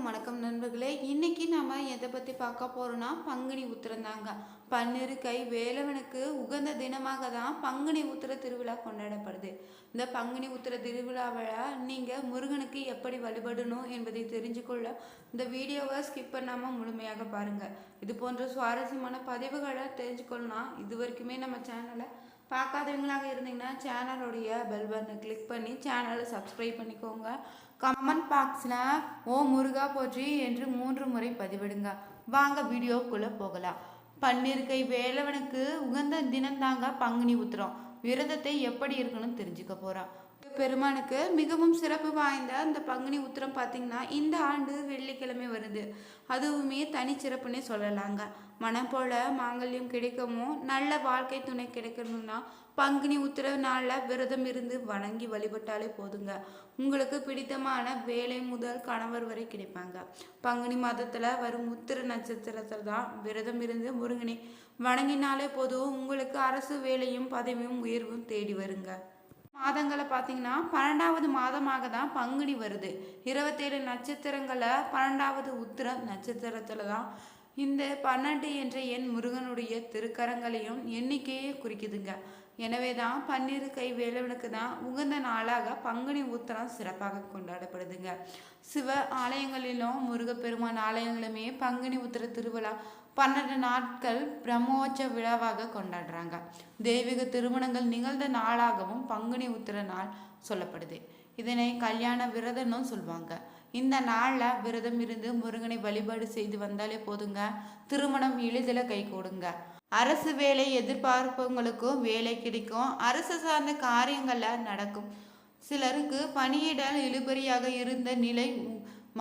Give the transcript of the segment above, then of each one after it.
அனைவருக்கும் வணக்கம் நண்பர்களே. இன்னைக்கு நாம எதை பத்தி பார்க்க போறோம்னா பங்குனி உத்திரம் தாங்க. பன்னிரு கை வேலவனுக்கு உகந்த தினமாக தான் பங்குனி உத்திர திருவிழா கொண்டாடப்படுது. இந்த பங்குனி உத்திர திருவிழாவில் நீங்க முருகனுக்கு எப்படி வழிபடணும் என்பதை தெரிஞ்சுக்கொள்ள இந்த வீடியோவை ஸ்கிப் பண்ணாம முழுமையாக பாருங்க. இது போன்ற சுவாரஸ்யமான பதிவுகளை தெரிஞ்சுக்கொள்ளலாம். இது வரைக்குமே நம்ம சேனலை பார்க்காதவங்களாக இருந்தீங்கன்னா சேனலுடைய பெல் பட்டனை கிளிக் பண்ணி சேனலை சப்ஸ்கிரைப் பண்ணிக்கோங்க. கமெண்ட் பாக்ஸில் ஓ முருகா போற்றி என்று 3 முறை பதிவிடுங்க. வாங்க வீடியோக்குள்ளே போகலாம். பன்னிருக்கை வேலவனுக்கு உகந்த தினந்தாங்க பங்குனி உத்திரம். விரதத்தை எப்படி இருக்கணும்னு தெரிஞ்சுக்க போகிறோம். பெருமானுக்கு மிகவும் சிறப்பு வாய்ந்த அந்த பங்குனி உத்திரம் பார்த்தீங்கன்னா இந்த ஆண்டு வெள்ளிக்கிழமை வருது. அதுவுமே தனிச்சிறப்புன்னே சொல்லலாங்க. மனம் போல மாங்கல்யம் கிடைக்கவும் நல்ல வாழ்க்கை துணை கிடைக்கணும்னா பங்குனி உத்திர நாளில் விரதம் இருந்து வணங்கி வழிபட்டாலே போதுங்க. உங்களுக்கு பிடித்தமான வேலை முதல் கணவர் வரை கிடைப்பாங்க. பங்குனி மாதத்தில் வரும் உத்திர நட்சத்திரத்தில் தான் விரதம் இருந்து முருகனை வணங்கினாலே போதும். உங்களுக்கு அரசு வேலையும் பதவியும் உயர்வும் தேடி வருங்க. மாதங்களை பார்த்தீங்கன்னா 12வது மாதமாக தான் பங்குனி வருது. 27 நட்சத்திரங்களில் 12வது உத்திர நட்சத்திரத்தில் தான் இந்த 12 என்ற எண் முருகனுடைய திருக்கரங்களையும் எண்ணிக்கையை குறிக்குதுங்க. எனவே தான் பன்னிரு கை வேலவனுக்கு தான் உகந்த நாளாக பங்குனி உத்திரம் சிறப்பாக கொண்டாடப்படுதுங்க. சிவ ஆலயங்களிலும் முருகப்பெருமான் ஆலயங்களுமே பங்குனி உத்திர திருவிழா 12 நாட்கள் பிரம்மோற்ச விழாவாக கொண்டாடுறாங்க. தெய்வீக திருமணங்கள் நிகழ்ந்த நாளாகவும் பங்குனி உத்திர நாள் சொல்லப்படுது. இதனை கல்யாண விரதம்னு சொல்லுவாங்க. இந்த நாளில் விரதம் இருந்து முருகனை வழிபாடு செய்து வந்தாலே போதுங்க. திருமணம் எளிதில் கை கொடுங்க. அரசு வேலை எதிர்பார்ப்பவங்களுக்கும் வேலை கிடைக்கும். அரசு சார்ந்த காரியங்களில் நடக்கும். சிலருக்கு பணியிடல் இழுபறியாக இருந்த நிலை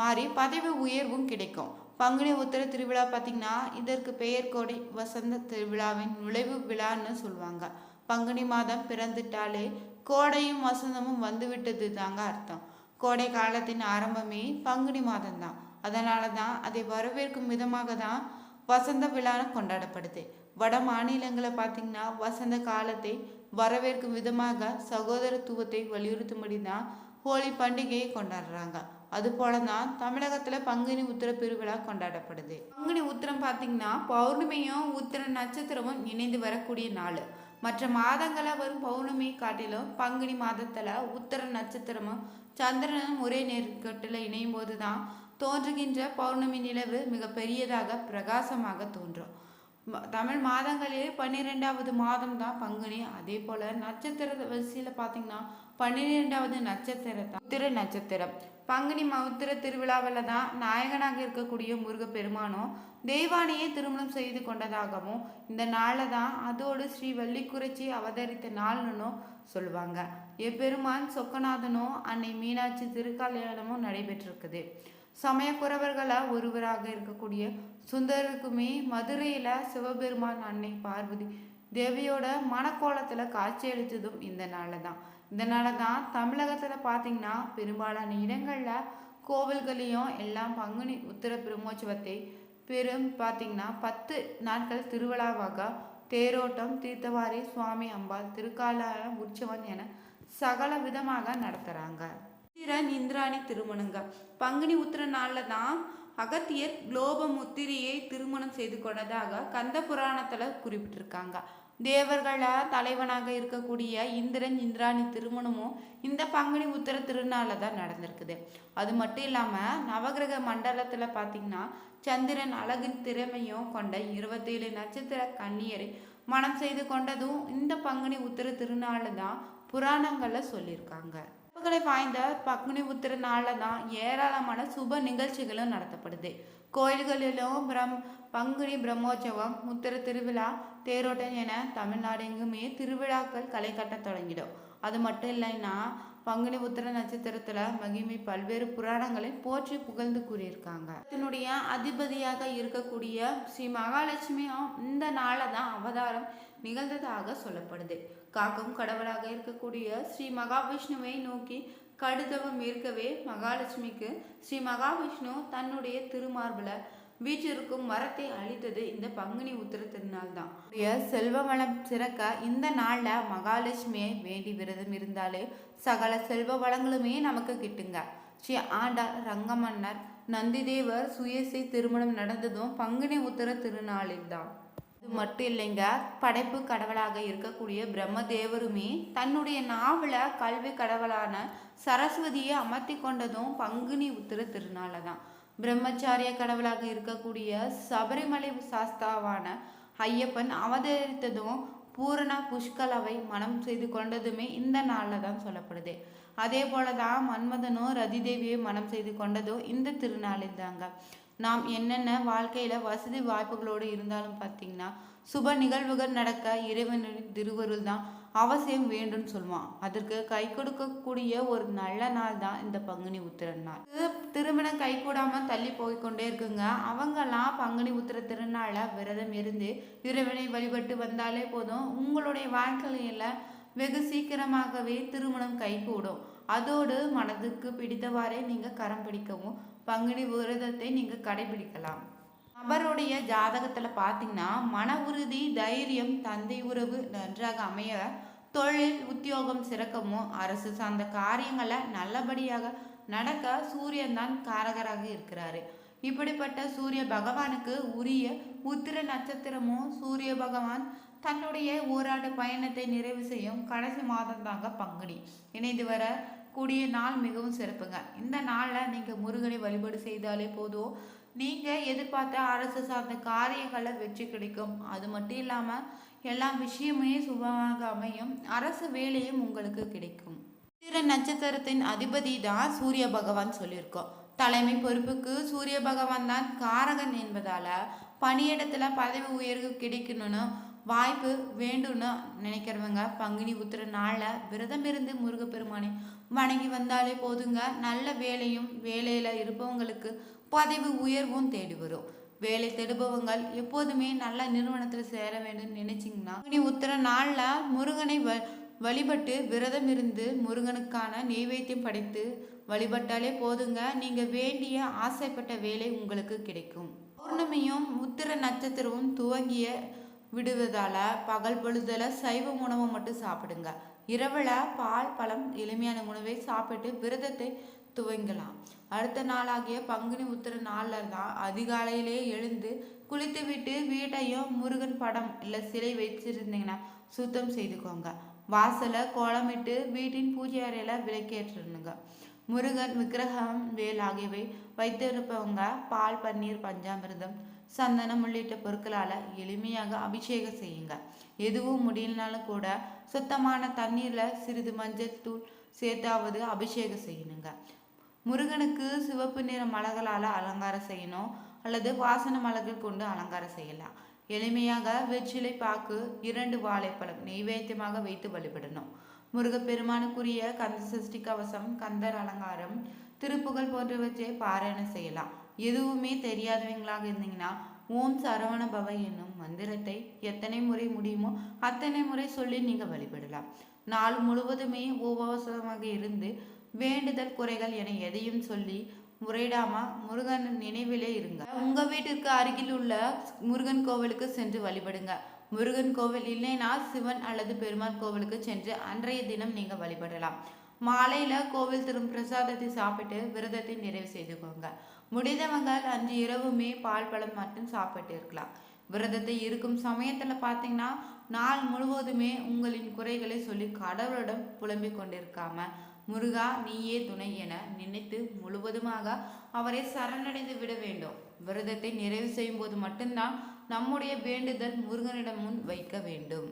மாறி பதவி உயர்வும் கிடைக்கும். பங்குனி உத்திர திருவிழா பார்த்திங்கன்னா இதற்கு பெயர் கோடை வசந்த திருவிழாவின் நுழைவு விழான்னு சொல்லுவாங்க. பங்குனி மாதம் பிறந்துட்டாலே கோடையும் வசந்தமும் வந்துவிட்டது தாங்க அர்த்தம். கோடை காலத்தின் ஆரம்பமே பங்குனி மாதம்தான். அதனால தான் அதை வரவேற்கும் விதமாக தான் வசந்த விழா கொண்டாடப்படுது. வட மாநிலங்களை பார்த்திங்கன்னா வசந்த காலத்தை வரவேற்கும் விதமாக சகோதரத்துவத்தை வலியுறுத்தும்படி தான் ஹோலி பண்டிகையை கொண்டாடுறாங்க. அது போல தான் தமிழகத்தில் பங்குனி உத்திர பெருவிழா கொண்டாடப்படுது. பங்குனி உத்திரம் பார்த்திங்கன்னா பௌர்ணமியும் உத்திர நட்சத்திரமும் இணைந்து வரக்கூடிய நாள். மற்ற மாதங்களை வரும் பௌர்ணமி காட்டிலும் பங்குனி மாதத்தில் உத்திர நட்சத்திரமும் சந்திரனும் ஒரே நேர்கட்டில் இணையும் போது தான் தோன்றுகின்ற பௌர்ணமி நிலவு மிக பெரியதாக பிரகாசமாக தோன்றும். தமிழ் மாதங்களில் 12வது மாதம் தான் பங்குனி. அதே போல் நட்சத்திர வரிசையில் பார்த்தீங்கன்னா 12வது நட்சத்திரம் தான் உத்திர நட்சத்திரம். பங்குனி உத்திர திருவிழாவில் தான் நாயகனாக இருக்கக்கூடிய முருகப்பெருமானும் தெய்வானையை திருமணம் செய்து கொண்டதாகவும் இந்த நாளில் தான் அதோடு ஸ்ரீ வள்ளிக்குறிச்சி அவதரித்த நாள்னு சொல்லுவாங்க. எப்பெருமான் சொக்கநாதனும் அன்னை மீனாட்சி திருக்கல்யாணமும் நடைபெற்றிருக்குது. சமயக்குறவர்களாக ஒருவராக இருக்கக்கூடிய சுந்தருக்குமே மதுரையில் சிவபெருமான் அன்னை பார்வதி தேவியோட மனக்கோலத்தில் காட்சியளித்ததும் இந்த நாளில் தான். இதனால தான் தமிழகத்தில் பார்த்திங்கன்னா பெரும்பாலான இடங்களில் கோவில்களையும் எல்லாம் பங்குனி உத்திர பிரம்மோற்சவத்தை பார்த்திங்கன்னா 10 நாட்கள் திருவிழாவாக தேரோட்டம், தீர்த்தவாரி, சுவாமி அம்பாள், திருக்காலம், உற்சவம் என சகல விதமாக நடத்துகிறாங்க. இந்திராணி திருமணங்க பங்குனி உத்திர நாளில் தான் அகத்தியர் குலோபமுத்திரியை திருமணம் செய்து கொண்டதாக கந்த புராணத்தில் குறிப்பிட்டிருக்காங்க. தேவர்கள தலைவனாக இருக்கக்கூடிய இந்திரன் இந்திராணி திருமணமும் இந்த பங்குனி உத்திர திருநாளில் தான் நடந்திருக்குது. அது மட்டும் இல்லாமல் நவகிரக மண்டலத்தில் பார்த்திங்கன்னா சந்திரன் அழகின் திறமையும் கொண்ட 27 நட்சத்திர கன்னியரை மனம் செய்து கொண்டதும் இந்த பங்குனி உத்திர திருநாளில் தான் புராணங்களில் சொல்லியிருக்காங்க. வாய்ந்த பங்குனி உத்திர நாளில் தான் ஏராளமான சுப நிகழ்ச்சிகளும் நடத்தப்படுது. கோயில்களிலும் பங்குனி பிரம்மோற்சவம், உத்திர திருவிழா, தேரோட்டம் என தமிழ்நாடு எங்குமே திருவிழாக்கள் களை கட்ட தொடங்கிடும். அது மட்டும் இல்லைன்னா பங்குனி உத்திர நட்சத்திரத்தில் மகிமை பல்வேறு புராணங்களை போற்றி புகழ்ந்து கூறியிருக்காங்க. இதனுடைய அதிபதியாக இருக்கக்கூடிய ஸ்ரீ மகாலட்சுமியும் இந்த நாளில் தான் அவதாரம் நிகழ்ந்ததாக சொல்லப்படுது. காக்கும் கடவுளாக இருக்கக்கூடிய ஸ்ரீ மகாவிஷ்ணுவை நோக்கி கடுதவம் இருக்கவே மகாலட்சுமிக்கு ஸ்ரீ மகாவிஷ்ணு தன்னுடைய திருமார்பில் வீற்றிருக்கும் மரத்தை அழித்தது இந்த பங்குனி உத்திர திருநாள் தான். செல்வ வளம் சிறக்க இந்த நாளில் மகாலட்சுமியை வேண்டி விரதம் இருந்தாலே சகல செல்வ வளங்களுமே நமக்கு கிட்டுங்க. ஸ்ரீ ஆண்டாள், ரங்கமன்னர், நந்திதேவர் சுயேசை திருமணம் நடந்ததும் பங்குனி உத்திர திருநாளில்தான். இது மட்டும் இல்லைங்க, படைப்பு கடவுளாக இருக்கக்கூடிய பிரம்மதேவருமே தன்னுடைய நாவல கல்வி கடவுளான சரஸ்வதியை அமர்த்தி கொண்டதும் பங்குனி உத்திர திருநாள தான். பிரம்மச்சாரிய கடவுளாக இருக்கக்கூடிய சபரிமலை சாஸ்தாவான ஐயப்பன் அவதரித்ததும் பூரணா புஷ்கலாவை மனம் செய்து கொண்டதுமே இந்த நாளில் தான் சொல்லப்படுது. அதே போலதான் மன்மதனும் ரதிதேவியை மனம் செய்து கொண்டதும் இந்த திருநாளில் தாங்க. நாம் என்னென்ன வாழ்க்கையில வசதி வாய்ப்புகளோடு இருந்தாலும் பார்த்தீங்கன்னா சுப நிகழ்வுகள் நடக்க இறைவனின் திருவருள் தான் அவசியம் வேண்டும்னு சொல்லுவான். அதற்கு கை கொடுக்கக்கூடிய ஒரு நல்ல நாள் தான் இந்த பங்குனி உத்திரன் நாள். திருமணம் கை கூடாம தள்ளி போய்கொண்டே இருக்குங்க. அவங்கெல்லாம் பங்குனி உத்திர திருநாள விரதம் இருந்து இறைவனை வழிபட்டு வந்தாலே போதும், உங்களுடைய வாழ்க்கையில வெகு சீக்கிரமாகவே திருமணம் கைகூடும். அதோடு மனதுக்கு பிடித்தவாறே நீங்க கரம் பிடிக்கவும் பங்குனி விரதத்தை நீங்க கடைபிடிக்கலாம். அவருடைய ஜாதகத்துல பாத்தீங்கன்னா மன உறுதி, தைரியம், தந்தை உறவு நன்றாக அமைய, தொழில் உத்தியோகம் சிறக்கவும், அரசு சார்ந்த காரியங்களை நல்லபடியாக நடக்க சூரியன் தான் காரகராக இருக்கிறாரு. இப்படிப்பட்ட சூரிய பகவானுக்கு உரிய உத்திர நட்சத்திரமும் சூரிய பகவான் தன்னுடைய ஓராண்டு பயணத்தை நிறைவு செய்யும் கடைசி மாதம் தாங்க பங்குனி. இணைந்து வர கூடிய நாள் மிகவும் சிறப்புங்க. இந்த நாளில் நீங்கள் முருகனை வழிபாடு செய்தாலே போதும், நீங்கள் எதிர்பார்த்த அரசு சார்ந்த காரியங்களை வெற்றி கிடைக்கும். அது மட்டும் இல்லாமல் எல்லா விஷயமே சுபமாக அமையும், அரசு வேலையும் உங்களுக்கு கிடைக்கும். திரு நட்சத்திரத்தின் அதிபதி தான் சூரிய பகவான் சொல்லியிருக்கோம். தலைமை பொறுப்புக்கு சூரிய பகவான் தான் காரகன் என்பதால பணியிடத்துல பதவி உயர்வு கிடைக்கணும்னு வாய்ப்பு வேண்டும்னு நினைக்கிறவங்க பங்குனி உத்திர நாளில் விரதம் இருந்து முருகப்பெருமானை வணங்கி வந்தாலே போதுங்க. நல்ல வேலையும் வேலையில் இருப்பவங்களுக்கு பதவி உயர்வும் தேடி வரும். வேலை தேடுபவங்கள் எப்போதுமே நல்ல நிறுவனத்தில் சேர வேண்டும் நினைச்சிங்கன்னா பங்குனி உத்திர நாளில் முருகனை வழிபட்டு விரதம் இருந்து முருகனுக்கான நெய்வேத்தியம் படைத்து வழிபட்டாலே போதுங்க. நீங்கள் வேண்டிய ஆசைப்பட்ட வேலை உங்களுக்கு கிடைக்கும். பௌர்ணமியும் உத்திர நட்சத்திரமும் துவங்கிய விடுவதால பகல் பொழுதுல சைவ உணவை மட்டும் சாப்பிடுங்க. இரவுல பால், பழம், எளிமையான உணவை சாப்பிட்டு விரதத்தை துவங்கலாம். அடுத்த நாளாகிய பங்குனி உத்திர நாளில் தான் அதிகாலையிலே எழுந்து குளித்து விட்டு வீட்டையும் முருகன் படம் இல்லை சிலை வச்சிருந்தீங்கன்னா சுத்தம் செய்துக்கோங்க. வாசலை கோலமிட்டு வீட்டின் பூஜை அறையில விளக்கேற்றணுங்க. முருகன் விக்கிரகம், வேல் ஆகியவை வைத்திருப்பவங்க பால், பன்னீர், பஞ்சாமிர்தம், சந்தனம் உள்ளிட்ட பொருட்களால் எளிமையாக அபிஷேகம் செய்யுங்க. எதுவும் முடியலனாலும் கூட சுத்தமான தண்ணீரில் சிறிது மஞ்சள் தூள் சேர்த்தாவது அபிஷேகம் செய்யணுங்க. முருகனுக்கு சிவப்பு நிற மலர்களால் அலங்காரம் செய்யணும் அல்லது வாசன மலர்கள் கொண்டு அலங்காரம் செய்யலாம். எளிமையாக வெற்றிலை பாக்கு, 2 வாழைப்பழம் நெய்வேத்தியமாக வைத்து வழிபடணும். முருகப்பெருமானுக்குரிய கந்த சஷ்டி கவசம், கந்தர் அலங்காரம், திருப்புகழ் போன்றவற்றை பாராயணம் செய்யலாம். எதுவுமே தெரியாதவங்களாக இருந்தீங்கன்னா ஓம் சரவண பவ என்னும் மந்திரத்தை எத்தனை முறை முடியுமோ அத்தனை முறை சொல்லி நீங்க வழிபடலாம். நாள் முழுவதுமே உபவாசமாக இருந்து வேண்டுதல், குறைகள் என எதையும் சொல்லி முறையிடாம முருகன் நினைவிலே இருங்க. உங்க வீட்டிற்கு அருகில் உள்ள முருகன் கோவிலுக்கு சென்று வழிபடுங்க. முருகன் கோவில் இல்லைனா சிவன் அல்லது பெருமாள் கோவிலுக்கு சென்று அன்றைய தினம் நீங்க வழிபடலாம். மாலையில கோவில் தரும் பிரசாதத்தை சாப்பிட்டு விரதத்தை நிறைவு செய்துக்கோங்க. முடிந்தவங்க அன்று இரவுமே பால், பழம் மட்டும் சாப்பிட்டு இருக்கலாம். விரதத்தை இருக்கும் சமயத்துல பாத்தீங்கன்னா நாள் முழுவதுமே உங்களின் குறைகளை சொல்லி கடவுளிடம் புலம்பிக் கொண்டிருக்காம முருகா நீயே துணை என நினைத்து முழுவதுமாக அவரை சரணடைந்து விட வேண்டும். விரதத்தை நிறைவு செய்யும் போது மட்டும்தான் நம்முடைய வேண்டுதல் முருகனிடம் முன் வைக்க வேண்டும்.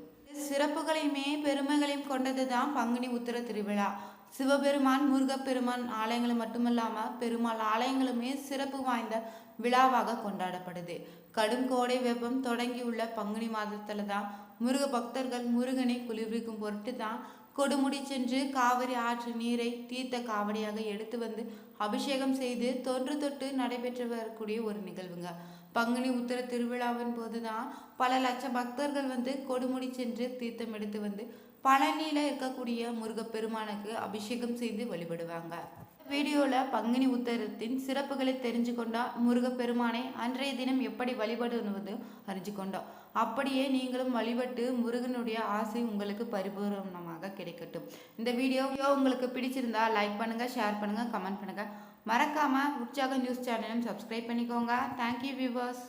சிறப்புகளையுமே பெருமைகளையும் கொண்டதுதான் பங்குனி உத்திர திருவிழா. சிவபெருமான், முருகப்பெருமான் ஆலயங்கள் மட்டுமல்லாம பெருமாள் ஆலயங்களுமே சிறப்பு வாய்ந்த விழாவாக கொண்டாடப்படுது. கடும் கோடை வெப்பம் தொடங்கியுள்ள பங்குனி மாதத்துல தான் முருக பக்தர்கள் முருகனை குளிர்விக்கும் பொருட்டு தான் கொடுமுடி சென்று காவிரி ஆற்று நீரை தீர்த்த காவடியாக எடுத்து வந்து அபிஷேகம் செய்து தொன்று தொட்டு நடைபெற்று வரக்கூடிய ஒரு நிகழ்வுங்க. பங்குனி உத்திர திருவிழாவின் போதுதான் பல லட்சம் பக்தர்கள் வந்து கொடுமுடி சென்று தீர்த்தம் எடுத்து வந்து பழனியில இருக்கக்கூடிய முருகப்பெருமானுக்கு அபிஷேகம் செய்து வழிபடுவாங்க. வீடியோவில் பங்குனி உத்தரத்தின் சிறப்புகளை தெரிஞ்சு கொண்டோம். முருகப்பெருமானை அன்றைய தினம் எப்படி வழிபடுவது அறிஞ்சு கொண்டோம். அப்படியே நீங்களும் வழிபட்டு முருகனுடைய ஆசை உங்களுக்கு பரிபூர்ணமாக கிடைக்கட்டும். இந்த வீடியோ உங்களுக்கு பிடிச்சிருந்தா லைக் பண்ணுங்க, ஷேர் பண்ணுங்க, கமெண்ட் பண்ணுங்க. மறக்காமல் உற்சாக நியூஸ் சேனலும் சப்ஸ்கிரைப் பண்ணிக்கோங்க. Thank you viewers.